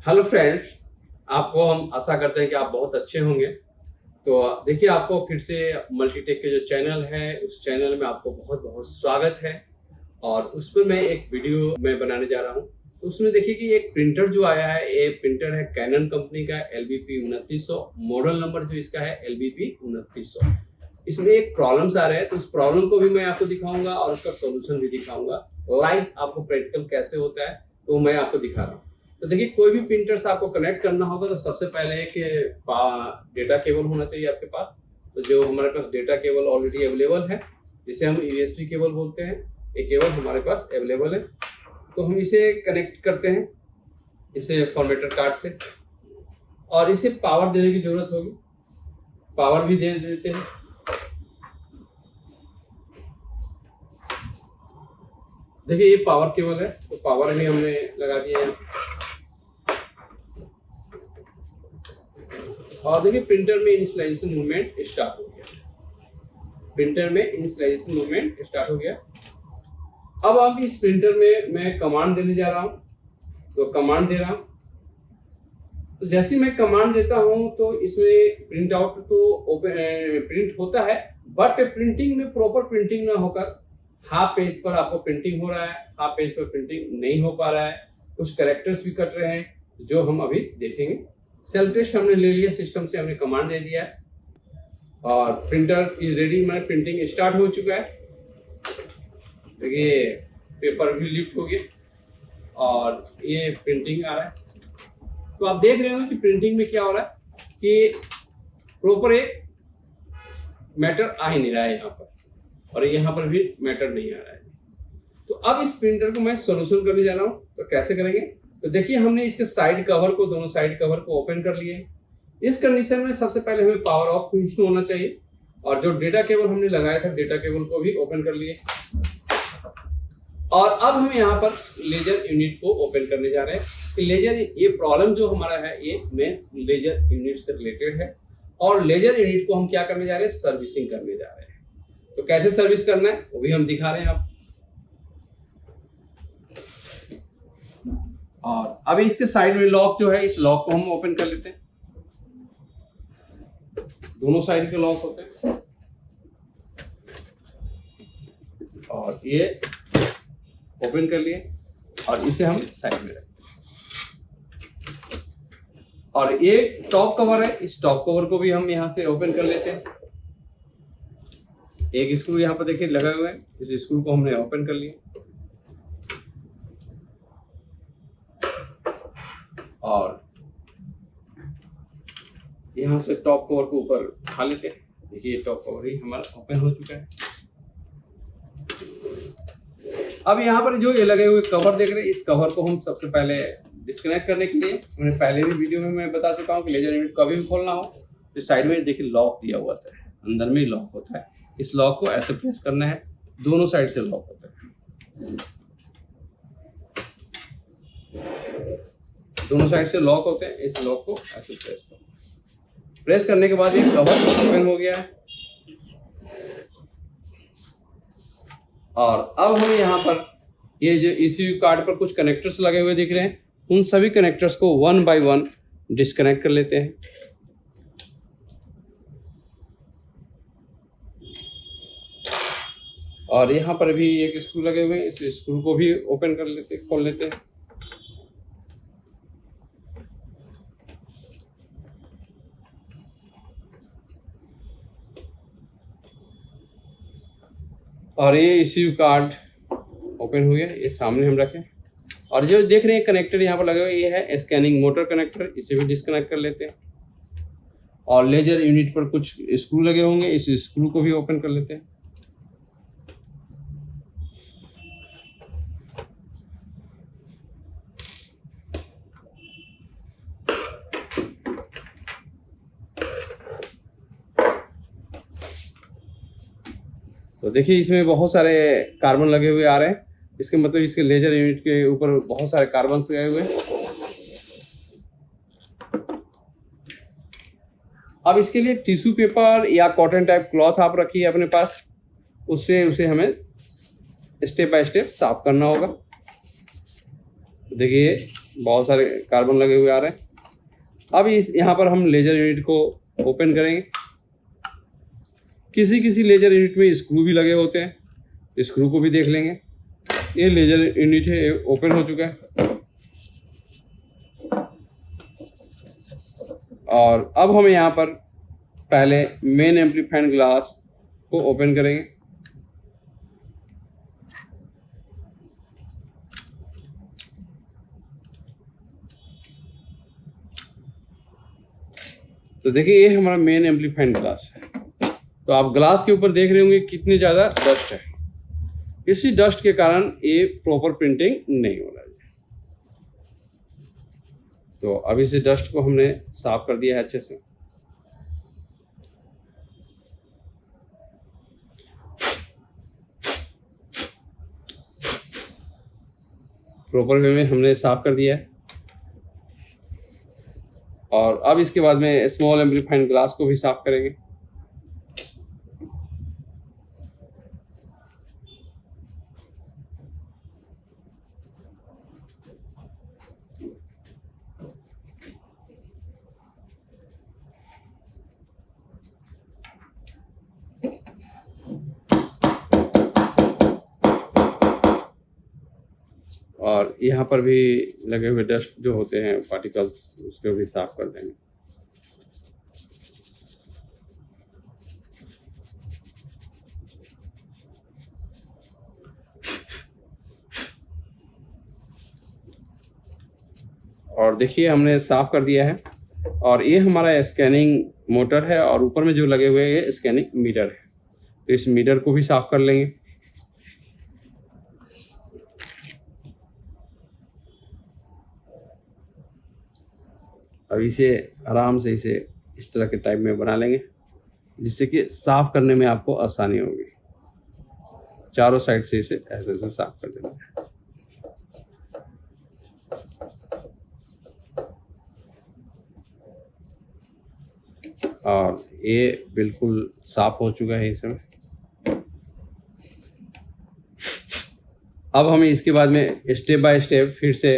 Hello friends, आपको हम आशा करते हैं कि आप बहुत अच्छे होंगे। तो देखिए, आपको फिर से मल्टीटेक के जो चैनल है उस चैनल में आपको बहुत बहुत स्वागत है। और उस पर मैं एक वीडियो मैं बनाने जा रहा हूँ। तो उसमें देखिए कि एक प्रिंटर जो आया है, ये प्रिंटर है कैनन कंपनी का LBP 2900। मॉडल नंबर जो इसका है LBP 2900। इसमें एक प्रॉब्लम्स आ रहे हैं, तो उस प्रॉब्लम को भी मैं आपको दिखाऊंगा और उसका सोल्यूशन भी दिखाऊंगा। लाइव आपको प्रैक्टिकल कैसे होता है तो मैं आपको दिखा रहा हूँ। तो देखिए, कोई भी प्रिंटर से आपको कनेक्ट करना होगा तो सबसे पहले एक डेटा केबल होना चाहिए आपके पास। तो जो हमारे पास डेटा केबल ऑलरेडी अवेलेबल है, जिसे हम USB केबल बोलते हैं, ये केबल हमारे पास अवेलेबल है। तो हम इसे कनेक्ट करते हैं इसे फॉर्मेटर कार्ड से, और इसे पावर देने की जरूरत होगी। पावर भी दे देते हैं। देखिए, ये पावर केबल है, तो पावर भी हमने लगा दिया है। और देखिए, प्रिंटर में इनिशियलाइजेशन मूवमेंट स्टार्ट हो गया। प्रिंटर में इनिशियलाइजेशन मूवमेंट स्टार्ट हो गया। अब आप इस प्रिंटर में मैं कमांड देने जा रहा हूं, तो कमांड दे रहा हूं। तो जैसे ही मैं कमांड देता हूं तो इसमें प्रिंट आउट तो प्रिंट होता है, बट प्रिंटिंग में प्रॉपर प्रिंटिंग ना होकर हाफ पेज पर आपको प्रिंटिंग हो रहा है, हाफ पेज पर प्रिंटिंग नहीं हो पा रहा है। कुछ कैरेक्टर्स भी कट रहे हैं, जो हम अभी देखेंगे। सेल्फ टेस्ट हमने ले लिया, सिस्टम से हमने कमांड दे दिया है और प्रिंटर इज रेडी। हमारा प्रिंटिंग स्टार्ट हो चुका है। देखिए, पेपर भी लिफ्ट हो गया और ये प्रिंटिंग आ रहा है। तो आप देख रहे हो कि प्रिंटिंग में क्या हो रहा है कि प्रॉपर एक मैटर आ ही नहीं रहा है यहाँ पर, और यहाँ पर भी मैटर नहीं आ रहा है। तो अब इस प्रिंटर को मैं सोल्यूशन करने जा रहा हूँ। तो कैसे करेंगे? तो देखिए, हमने इसके साइड कवर को, दोनों साइड कवर को ओपन कर लिए। इस कंडीशन में सबसे पहले हमें पावर ऑफ होना चाहिए, और जो डेटा केबल हमने लगाया था डेटा केबल को भी ओपन कर लिए। और अब हम यहाँ पर लेजर यूनिट को ओपन करने जा रहे हैं कि लेजर, ये प्रॉब्लम जो हमारा है ये मेन लेजर यूनिट से रिलेटेड है। और लेजर यूनिट को हम क्या करने जा रहे हैं? सर्विसिंग करने जा रहे हैं। तो कैसे सर्विस करना है वो भी हम दिखा रहे हैं आप। और अभी इसके साइड में लॉक जो है, इस लॉक को हम ओपन कर लेते हैं। दोनों साइड के लॉक होते हैं, और ये ओपन कर लिए और इसे हम साइड में रखें। और ये टॉप कवर है, इस टॉप कवर को भी हम यहां से ओपन कर लेते हैं। एक स्क्रू यहाँ पर देखिए लगा हुआ है, इस स्क्रू को हमने ओपन कर लिया और यहाँ से टॉप कवर को ऊपर उठा लेते हैं। देखिए, टॉप कवर ही हमारा ओपन हो चुका है। अब यहाँ पर जो ये लगे हुए कवर देख रहे हैं, इस कवर को हम सबसे पहले डिस्कनेक्ट करने के लिए, मैंने पहले भी वीडियो में मैं बता चुका हूँ कि लेजर यूनिट कभी भी खोलना हो तो साइड में देखिए लॉक दिया हुआ था, अंदर में ही लॉक होता है। इस लॉक को ऐसे प्रेस करना है, दोनों साइड से लॉक होता है। दोनों साइड से लॉक होते हैं। इस लॉक को ऐसे प्रेस करो। प्रेस करने के बाद ये कवर ओपन हो गया है। और अब हम यहाँ पर ये जो ECU कार्ड पर कुछ कनेक्टर्स लगे हुए दिख रहे हैं, उन सभी कनेक्टर्स को 1 बाय 1 डिस्कनेक्ट कर लेते हैं। और यहाँ पर भी एक स्क्रू लगे हुए हैं, इस स्क्रू को भी ओपन कर लेते, खोल लेते हैं। और ये ECU कार्ड ओपन हो गया, ये सामने हम रखें। और जो देख रहे हैं कनेक्टर यहाँ पर लगे हुए, ये है स्कैनिंग मोटर कनेक्टर, इसे भी डिस्कनेक्ट कर लेते हैं। और लेजर यूनिट पर कुछ स्क्रू लगे होंगे, इस स्क्रू को भी ओपन कर लेते हैं। तो देखिए, इसमें बहुत सारे कार्बन लगे हुए आ रहे हैं। इसके मतलब इसके लेजर यूनिट के ऊपर बहुत सारे कार्बन लगे हुए हैं। अब इसके लिए टिश्यू पेपर या कॉटन टाइप क्लॉथ आप रखिए अपने पास, उससे उसे हमें स्टेप बाय स्टेप साफ करना होगा। देखिए, बहुत सारे कार्बन लगे हुए आ रहे हैं। अब इस यहाँ पर हम लेजर यूनिट को ओपन करेंगे। किसी किसी लेजर यूनिट में स्क्रू भी लगे होते हैं, स्क्रू को भी देख लेंगे। ये लेजर यूनिट है, ओपन हो चुका है। और अब हम यहाँ पर पहले मेन एम्पलीफाइंग ग्लास को ओपन करेंगे। तो देखिए ये हमारा मेन एम्पलीफाइंग ग्लास है। तो आप ग्लास के ऊपर देख रहे होंगे कितनी ज़्यादा डस्ट है। इसी डस्ट के कारण ये प्रॉपर प्रिंटिंग नहीं हो रहा है। तो अब इस डस्ट को हमने साफ कर दिया है अच्छे से। प्रॉपर वे में हमने साफ कर दिया है। और अब इसके बाद में स्मॉल एम्पलीफाइंग ग्लास को भी साफ करेंगे। और यहाँ पर भी लगे हुए डस्ट जो होते हैं पार्टिकल्स, उसको भी साफ कर देंगे। और देखिए हमने साफ कर दिया है। और ये हमारा स्कैनिंग मोटर है और ऊपर में जो लगे हुए ये स्कैनिंग मीटर है। तो इस मीटर को भी साफ कर लेंगे। अब इसे आराम से इसे इस तरह के टाइप में बना लेंगे, जिससे कि साफ करने में आपको आसानी होगी। चारों साइड से इसे ऐसे ऐसे साफ कर देना। और ये बिल्कुल साफ हो चुका है इसमें। अब हमें इसके बाद में स्टेप बाय स्टेप फिर से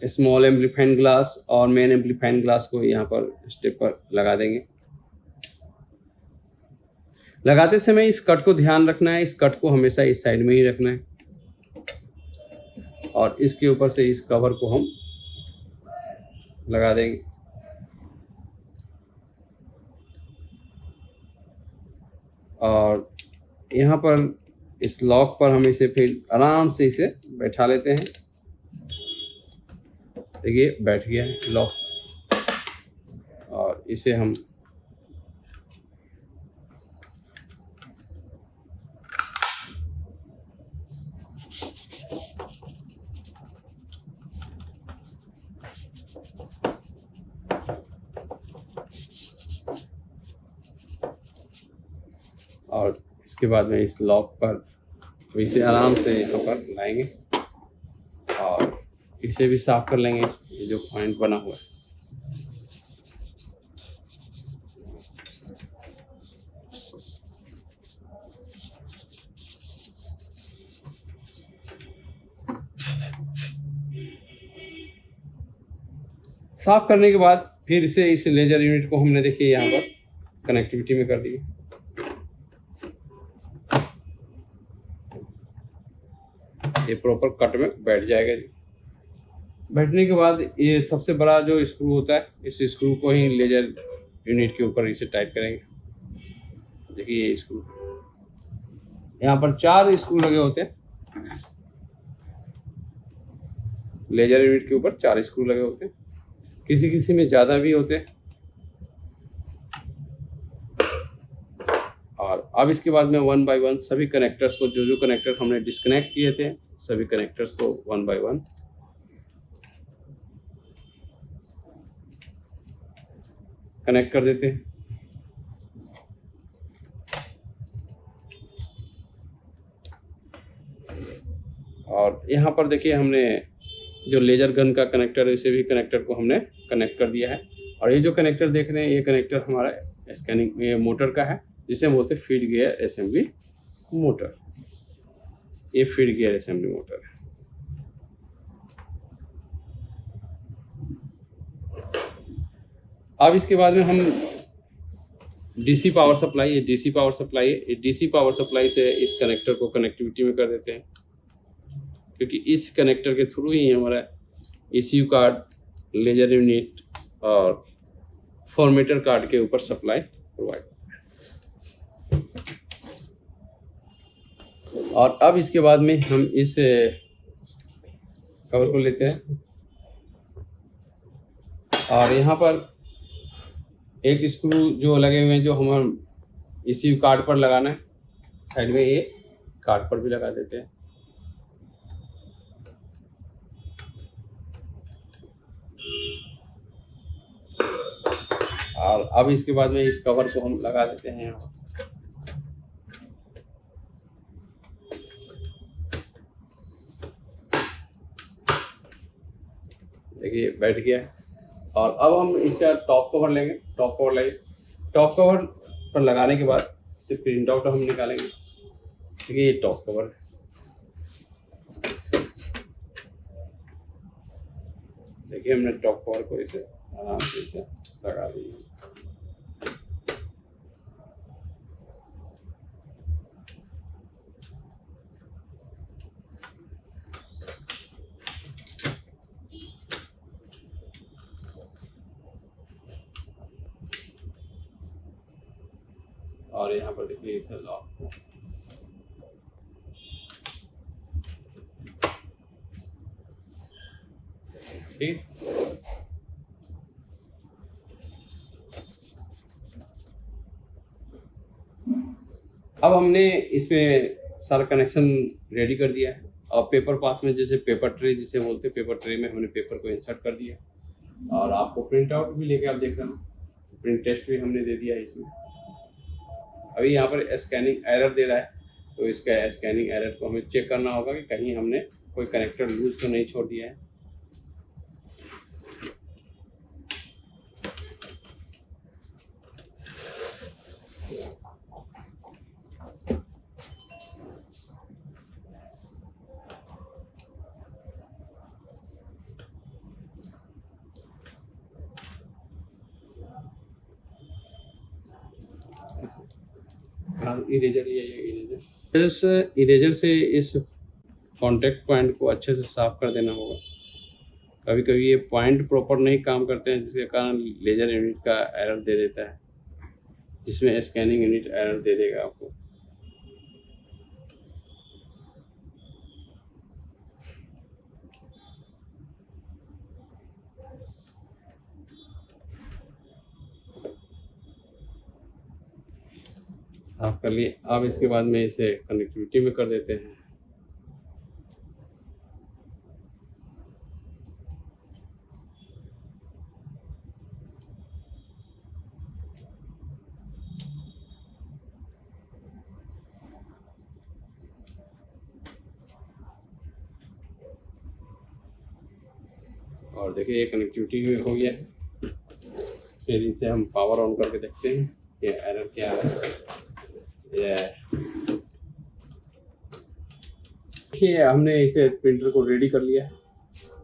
स्मॉल एम्पलीफाइंग ग्लास और मेन एम्पलीफाइंग ग्लास को यहाँ पर स्टेप पर लगा देंगे। लगाते समय इस कट को ध्यान रखना है, इस कट को हमेशा इस साइड में ही रखना है। और इसके ऊपर से इस कवर को हम लगा देंगे। और यहाँ पर इस लॉक पर हम इसे फिर आराम से इसे बैठा लेते हैं। देखिए बैठ गया है लॉक। और इसे हम और इसके बाद में इस लॉक पर इसे आराम से यहाँ पर लाएंगे और इसे भी साफ कर लेंगे, ये जो पॉइंट बना हुआ है। साफ करने के बाद फिर इसे इस लेजर यूनिट को हमने देखिए यहाँ पर कनेक्टिविटी में कर दिया। ये प्रॉपर कट में बैठ जाएगा जी। बैठने के बाद ये सबसे बड़ा जो स्क्रू होता है, इस स्क्रू को ही लेजर यूनिट के ऊपर इसे टाइट करेंगे। देखिए ये स्क्रू, यहाँ पर 4 स्क्रू लगे होते हैं। लेजर यूनिट के ऊपर 4 स्क्रू लगे होते हैं, किसी किसी में ज़्यादा भी होते हैं। और अब इसके बाद में 1 बाय 1 सभी कनेक्टर्स को, जो जो कनेक्टर हमने डिस्कनेक्ट किए थे, सभी कनेक्टर्स को 1 बाय 1 कनेक्ट कर देते हैं। और यहाँ पर देखिए हमने जो लेजर गन का कनेक्टर है, इसे भी कनेक्टर को हमने कनेक्ट कर दिया है। और ये जो कनेक्टर देख रहे हैं, ये कनेक्टर हमारा स्कैनिंग ये मोटर का है, जिसे हम बोलते हैं फीड गियर असेंबली मोटर। ये फीड गियर असेंबली मोटर है। अब इसके बाद में हम डीसी पावर सप्लाई, ये डीसी पावर सप्लाई है, ये डीसी पावर सप्लाई से इस कनेक्टर को कनेक्टिविटी में कर देते हैं, क्योंकि इस कनेक्टर के थ्रू ही हमारा ECU कार्ड, लेजर यूनिट और फॉर्मेटर कार्ड के ऊपर सप्लाई प्रोवाइड। और अब इसके बाद में हम इस कवर को लेते हैं और यहाँ पर एक स्क्रू जो लगे हुए हैं जो हम ECU कार्ड पर लगाना है, साइड में ये कार्ड पर भी लगा देते हैं। और अब इसके बाद में इस कवर को हम लगा देते हैं यहाँ। देखिए बैठ गया। और अब हम इसका टॉप कवर लेंगे, टॉप कवर लेंगे। टॉप कवर पर लगाने के बाद इसे प्रिंट आउट हम निकालेंगे। देखिए ये टॉप कवर है। देखिए हमने टॉप कवर को इसे आराम से इसे लगा दिया। और यहाँ पर देखिए इसे लॉक, ठीक। अब हमने इसमें सारा कनेक्शन रेडी कर दिया है और पेपर पाथ में, जैसे पेपर ट्रे जिसे बोलते हैं, पेपर ट्रे में हमने पेपर को इंसर्ट कर दिया और आपको प्रिंट आउट भी लेके आप देख रहे हो, प्रिंट टेस्ट भी हमने दे दिया है इसमें। अभी यहाँ पर स्कैनिंग एरर दे रहा है, तो इसका स्कैनिंग एरर को हमें चेक करना होगा कि कहीं हमने कोई कनेक्टर लूज तो नहीं छोड़ दिया है। इरेजर, इरेजर से इस कॉन्टेक्ट पॉइंट को अच्छे से साफ कर देना होगा। कभी कभी ये पॉइंट प्रॉपर नहीं काम करते हैं, जिसके कारण लेजर यूनिट का एरर दे देता है, जिसमें स्कैनिंग यूनिट एरर दे देगा आपको। साफ कर लिए। अब इसके बाद में इसे कनेक्टिविटी में कर देते हैं। और देखिए ये कनेक्टिविटी में हो गया। फिर इसे हम पावर ऑन करके देखते हैं कि एरर क्या है। देखिए हमने इसे प्रिंटर को रेडी कर लिया है।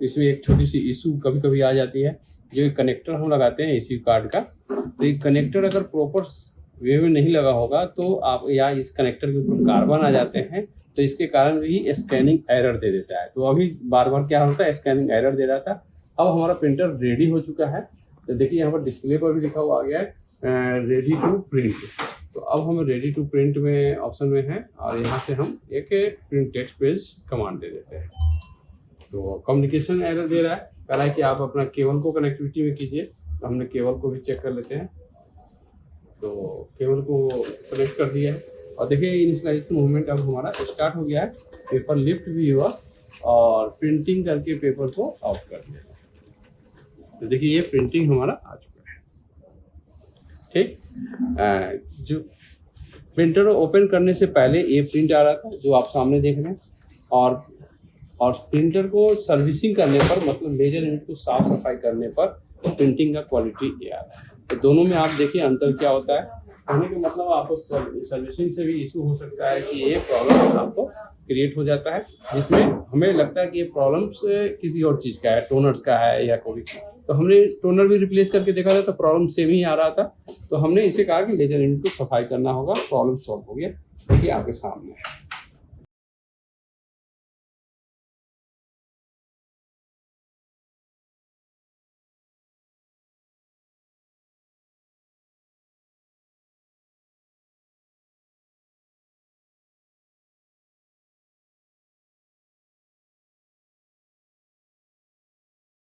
इसमें एक छोटी सी इशू कभी कभी आ जाती है, जो एक कनेक्टर हम लगाते हैं ECU कार्ड का, तो ये कनेक्टर अगर प्रॉपर वे में नहीं लगा होगा तो आप या इस कनेक्टर के ऊपर कार्बन आ जाते हैं, तो इसके कारण भी स्कैनिंग एरर दे देता है। तो अभी बार बार क्या होता है, स्कैनिंग एरर दे रहा था। अब हमारा प्रिंटर रेडी हो चुका है। तो देखिए यहाँ पर डिस्प्ले पर भी लिखा हुआ आ गया है रेडी टू प्रिंट। तो अब हम रेडी टू प्रिंट में ऑप्शन में हैं और यहाँ से हम एक प्रिंट टेक्स्ट पेज कमांड दे देते हैं। तो कम्युनिकेशन एरर दे रहा है, कह रहा है कि आप अपना केबल को कनेक्टिविटी में कीजिए। तो हमने केबल को भी चेक कर लेते हैं। तो केबल को कनेक्ट कर दिया है और देखिए इनिशियलाइजेशन मूवमेंट अब हमारा स्टार्ट हो गया है। पेपर लिफ्ट भी हुआ और प्रिंटिंग करके पेपर को ऑफ कर दिया। तो देखिए ये प्रिंटिंग हमारा आ चुका है, ठीक। जो प्रिंटर ओपन करने से पहले ये प्रिंट आ रहा था जो आप सामने देख रहे हैं, और प्रिंटर को सर्विसिंग करने पर, मतलब लेजर यूनिट को साफ सफाई करने पर प्रिंटिंग का क्वालिटी ये आ रहा है। तो दोनों में आप देखिए अंतर क्या होता है। कहने का मतलब आपको सर्विसिंग से भी इशू हो सकता है कि ये प्रॉब्लम आपको क्रिएट हो जाता है, जिसमें हमें लगता है कि ये प्रॉब्लम किसी और चीज़ का है, टोनर्स का है या कोई तो हमने टोनर भी रिप्लेस करके देखा था तो प्रॉब्लम सेम ही आ रहा था, तो हमने इसे कहा कि लेजर यूनिट को सफाई करना होगा, प्रॉब्लम सॉल्व हो गया, देखिए आपके सामने है।